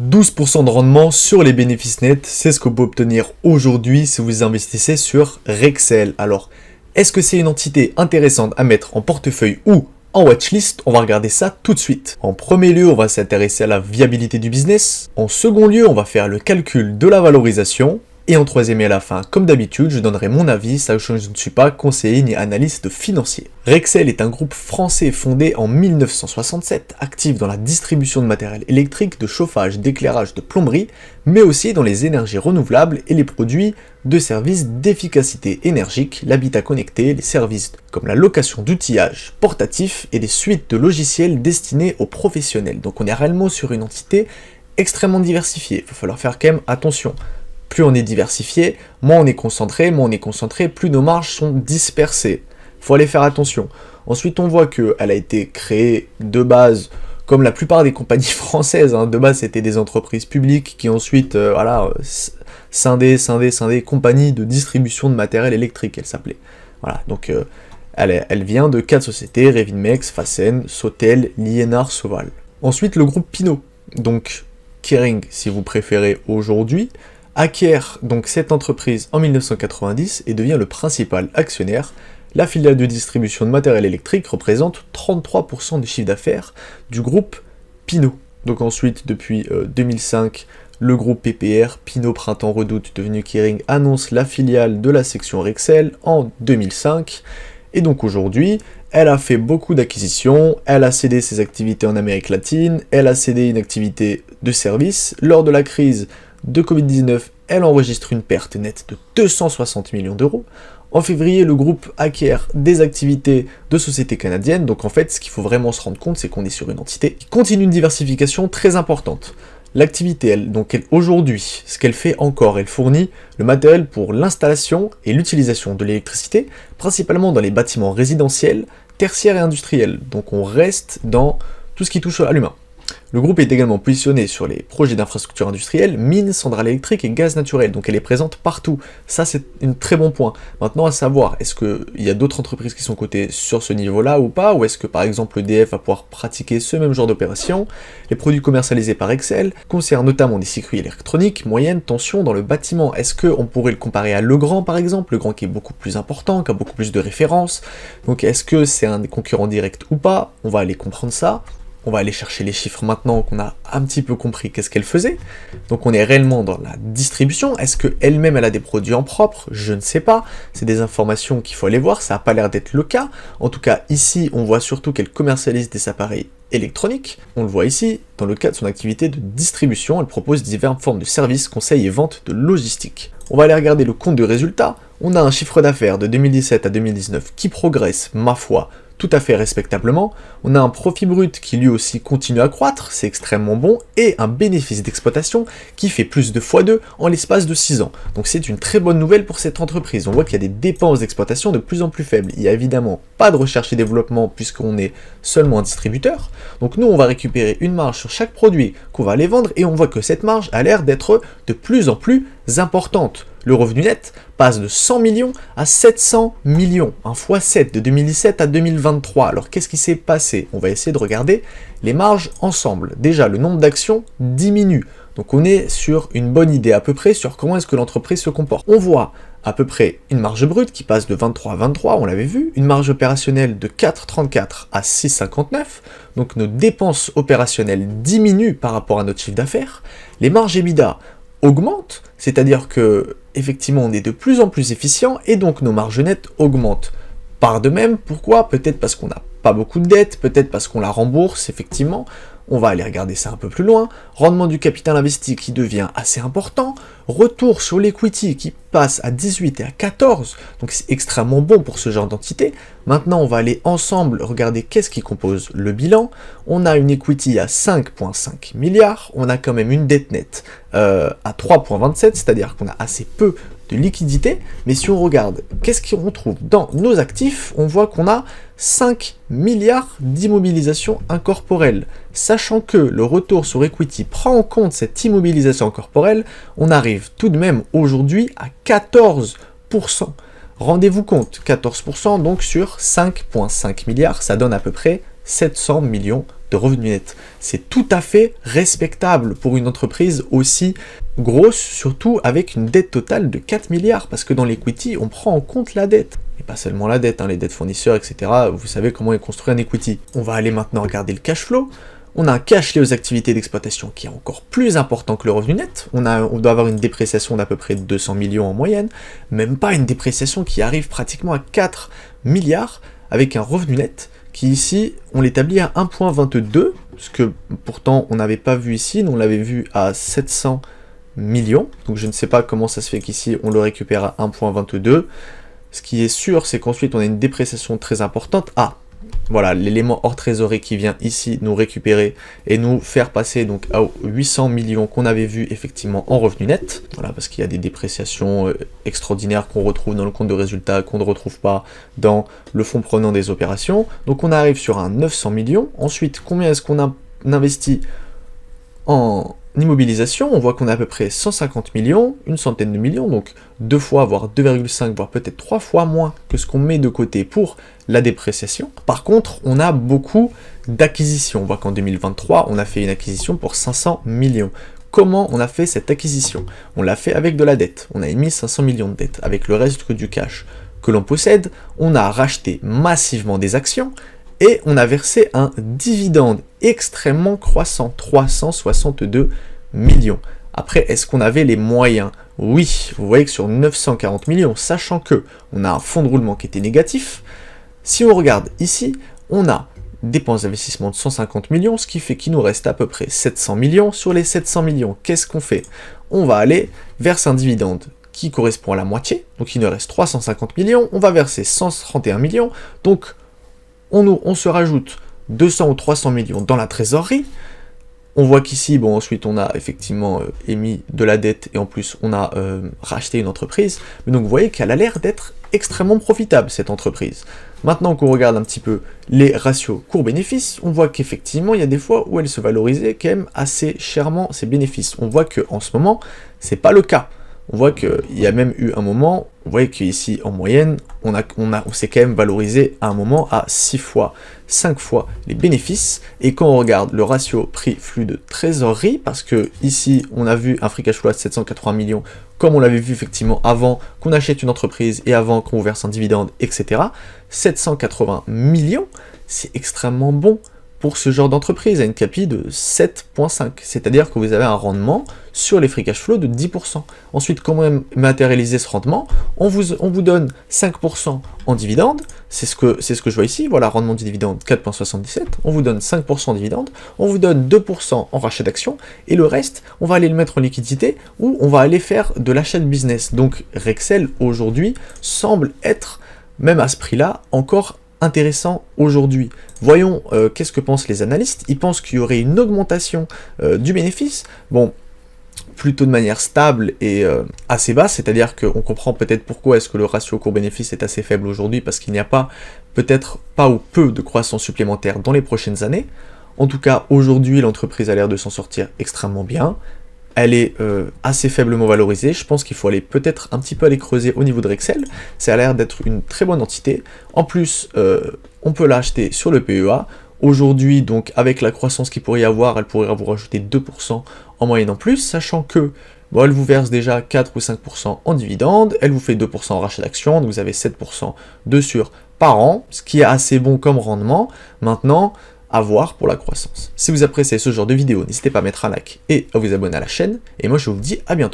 12% de rendement sur les bénéfices nets, c'est ce qu'on peut obtenir aujourd'hui si vous investissez sur Rexel. Alors, est-ce que c'est une entité intéressante à mettre en portefeuille ou en watchlist? On va regarder ça tout de suite. En premier lieu, on va s'intéresser à la viabilité du business. En second lieu, on va faire le calcul de la valorisation. Et en troisième et à la fin, comme d'habitude, je donnerai mon avis, sachant que je ne suis pas conseiller ni analyste financier. Rexel est un groupe français fondé en 1967, actif dans la distribution de matériel électrique, de chauffage, d'éclairage, de plomberie, mais aussi dans les énergies renouvelables et les produits de services d'efficacité énergique, l'habitat connecté, les services comme la location d'outillage portatif et des suites de logiciels destinés aux professionnels. Donc on est réellement sur une entité extrêmement diversifiée, il va falloir faire quand même attention. Plus on est diversifié, moins on est concentré, plus nos marges sont dispersées. Faut aller faire attention. Ensuite, on voit qu'elle a été créée de base, comme la plupart des compagnies françaises, de base c'était des entreprises publiques qui ensuite, scindées, compagnie de distribution de matériel électrique, elle s'appelait. Voilà, donc elle vient de 4 sociétés, Revinmex, Facen, Sotel, Liénard, Soval. Ensuite, le groupe Pinot, donc Kering si vous préférez aujourd'hui, acquiert donc cette entreprise en 1990 et devient le principal actionnaire. La filiale de distribution de matériel électrique représente 33% du chiffre d'affaires du groupe Pinot. Donc ensuite, depuis 2005, le groupe PPR, Pinot Printemps Redoute, devenu Kering, annonce la filiale de la section Rexel en 2005. Et donc aujourd'hui, elle a fait beaucoup d'acquisitions, elle a cédé ses activités en Amérique latine, elle a cédé une activité de service. Lors de la crise de Covid-19, elle enregistre une perte nette de 260 millions d'euros. En février, le groupe acquiert des activités de sociétés canadiennes. Donc en fait, ce qu'il faut vraiment se rendre compte, c'est qu'on est sur une entité qui continue une diversification très importante. L'activité, aujourd'hui, ce qu'elle fait encore, elle fournit le matériel pour l'installation et l'utilisation de l'électricité, principalement dans les bâtiments résidentiels, tertiaires et industriels. Donc on reste dans tout ce qui touche à l'humain. Le groupe est également positionné sur les projets d'infrastructures industrielles, mines, centrales électriques et gaz naturel, donc elle est présente partout. Ça c'est un très bon point. Maintenant à savoir, est-ce qu'il y a d'autres entreprises qui sont cotées sur ce niveau-là ou pas, ou est-ce que par exemple EDF va pouvoir pratiquer ce même genre d'opération? Les produits commercialisés par Rexel concernent notamment des circuits électroniques, moyenne tension dans le bâtiment. Est-ce qu'on pourrait le comparer à Legrand par exemple? Legrand qui est beaucoup plus important, qui a beaucoup plus de références. Donc est-ce que c'est un concurrent direct ou pas? On va aller comprendre ça. On va aller chercher les chiffres maintenant qu'on a un petit peu compris qu'est-ce qu'elle faisait. Donc on est réellement dans la distribution. Est-ce qu'elle-même elle a des produits en propre? Je ne sais pas. C'est des informations qu'il faut aller voir. Ça n'a pas l'air d'être le cas. En tout cas, ici, on voit surtout qu'elle commercialise des appareils électroniques. On le voit ici, dans le cadre de son activité de distribution, elle propose diverses formes de services, conseils et ventes de logistique. On va aller regarder le compte de résultats. On a un chiffre d'affaires de 2017 à 2019 qui progresse, ma foi, tout à fait respectablement. On a un profit brut qui lui aussi continue à croître, c'est extrêmement bon, et un bénéfice d'exploitation qui fait plus de x2 en l'espace de 6 ans. Donc c'est une très bonne nouvelle pour cette entreprise. On voit qu'il y a des dépenses d'exploitation de plus en plus faibles. Il n'y a évidemment pas de recherche et développement puisqu'on est seulement un distributeur. Donc nous on va récupérer une marge sur chaque produit qu'on va aller vendre et on voit que cette marge a l'air d'être de plus en plus importante. Le revenu net passe de 100 millions à 700 millions, un x7 de 2017 à 2023. Alors qu'est-ce qui s'est passé? On va essayer de regarder les marges ensemble. Déjà, le nombre d'actions diminue. Donc on est sur une bonne idée à peu près sur comment est-ce que l'entreprise se comporte. On voit à peu près une marge brute qui passe de 23 à 23, on l'avait vu, une marge opérationnelle de 4,34 à 6,59, donc nos dépenses opérationnelles diminuent par rapport à notre chiffre d'affaires. Les marges EBITDA augmentent, c'est-à-dire que effectivement on est de plus en plus efficient et donc nos marges nettes augmentent. Par de même, pourquoi? Peut-être parce qu'on n'a pas beaucoup de dettes, peut-être parce qu'on la rembourse, effectivement. On va aller regarder ça un peu plus loin. Rendement du capital investi qui devient assez important. Retour sur l'equity qui passe à 18 et à 14. Donc c'est extrêmement bon pour ce genre d'entité. Maintenant, on va aller ensemble regarder qu'est-ce qui compose le bilan. On a une equity à 5,5 milliards. On a quand même une dette nette à 3,27, c'est-à-dire qu'on a assez peu de liquidité, mais si on regarde qu'est-ce qu'on trouve dans nos actifs, on voit qu'on a 5 milliards d'immobilisation incorporelle. Sachant que le retour sur equity prend en compte cette immobilisation incorporelle, on arrive tout de même aujourd'hui à 14%. Rendez-vous compte, 14% donc sur 5,5 milliards, ça donne à peu près 700 millions de revenu net. C'est tout à fait respectable pour une entreprise aussi grosse, surtout avec une dette totale de 4 milliards, parce que dans l'equity, on prend en compte la dette. Et pas seulement la dette, les dettes fournisseurs, etc. Vous savez comment est construit un equity. On va aller maintenant regarder le cash flow. On a un cash lié aux activités d'exploitation qui est encore plus important que le revenu net. On doit avoir une dépréciation d'à peu près 200 millions en moyenne, même pas une dépréciation qui arrive pratiquement à 4 milliards, avec un revenu net qui ici, on l'établit à 1,22, ce que pourtant on n'avait pas vu ici, nous on l'avait vu à 700 millions, donc je ne sais pas comment ça se fait qu'ici on le récupère à 1,22. Ce qui est sûr, c'est qu'ensuite on a une dépréciation très importante. Voilà, l'élément hors trésorerie qui vient ici nous récupérer et nous faire passer donc à 800 millions qu'on avait vu effectivement en revenu net. Voilà, parce qu'il y a des dépréciations extraordinaires qu'on retrouve dans le compte de résultat, qu'on ne retrouve pas dans le fonds prenant des opérations. Donc on arrive sur un 900 millions. Ensuite, combien est-ce qu'on a investi en immobilisation? On voit qu'on a à peu près 150 millions, une centaine de millions, donc 2 fois, voire 2,5, voire peut-être 3 fois moins que ce qu'on met de côté pour la dépréciation. Par contre, on a beaucoup d'acquisitions. On voit qu'en 2023, on a fait une acquisition pour 500 millions. Comment on a fait cette acquisition? On l'a fait avec de la dette. On a émis 500 millions de dettes. Avec le reste du cash que l'on possède, on a racheté massivement des actions et on a versé un dividende extrêmement croissant, 362 millions. Après, est-ce qu'on avait les moyens? Oui, vous voyez que sur 940 millions, sachant que on a un fonds de roulement qui était négatif, si on regarde ici, on a dépenses d'investissement de 150 millions, ce qui fait qu'il nous reste à peu près 700 millions. Sur les 700 millions, qu'est-ce qu'on fait? On va aller verser un dividende qui correspond à la moitié, donc il nous reste 350 millions, on va verser 131 millions, donc on se rajoute 200 ou 300 millions dans la trésorerie. On voit qu'ici, ensuite on a effectivement émis de la dette et en plus on a racheté une entreprise. Mais donc vous voyez qu'elle a l'air d'être extrêmement profitable cette entreprise. Maintenant qu'on regarde un petit peu les ratios cours-bénéfices, on voit qu'effectivement il y a des fois où elle se valorisait quand même assez chèrement ses bénéfices. On voit qu'en ce moment, c'est pas le cas. On voit qu'il y a même eu un moment, vous voyez qu'ici en moyenne, on s'est quand même valorisé à un moment à 6 fois, 5 fois les bénéfices. Et quand on regarde le ratio prix-flux de trésorerie, parce que ici on a vu un free cash flow de 780 millions, comme on l'avait vu effectivement avant qu'on achète une entreprise et avant qu'on verse un dividende, etc. 780 millions, c'est extrêmement bon pour ce genre d'entreprise à une CAPI de 7,5, c'est-à-dire que vous avez un rendement sur les free cash flow de 10%. Ensuite, comment matérialiser ce rendement? On vous donne 5% en dividende, c'est ce que je vois ici, voilà, rendement du dividende 4,77, on vous donne 5% en dividende, on vous donne 2% en rachat d'actions, et le reste, on va aller le mettre en liquidité, ou on va aller faire de l'achat de business. Donc Rexel, aujourd'hui, semble être, même à ce prix-là, encore intéressant aujourd'hui. Voyons qu'est-ce que pensent les analystes. Ils pensent qu'il y aurait une augmentation du bénéfice, plutôt de manière stable et assez basse, c'est-à-dire qu'on comprend peut-être pourquoi est-ce que le ratio cours-bénéfice est assez faible aujourd'hui, parce qu'il n'y a pas, peut-être pas ou peu de croissance supplémentaire dans les prochaines années. En tout cas, aujourd'hui, l'entreprise a l'air de s'en sortir extrêmement bien. Elle est assez faiblement valorisée. Je pense qu'il faut aller peut-être un petit peu aller creuser au niveau de Rexel. Ça a l'air d'être une très bonne entité. En plus, on peut l'acheter sur le PEA. Aujourd'hui, donc, avec la croissance qu'il pourrait y avoir, elle pourrait vous rajouter 2% en moyenne en plus, sachant que elle vous verse déjà 4 ou 5% en dividende, elle vous fait 2% en rachat d'actions, donc vous avez 7% de sur par an, ce qui est assez bon comme rendement. Maintenant, à voir pour la croissance. Si vous appréciez ce genre de vidéo, n'hésitez pas à mettre un like et à vous abonner à la chaîne. Et moi, je vous dis à bientôt.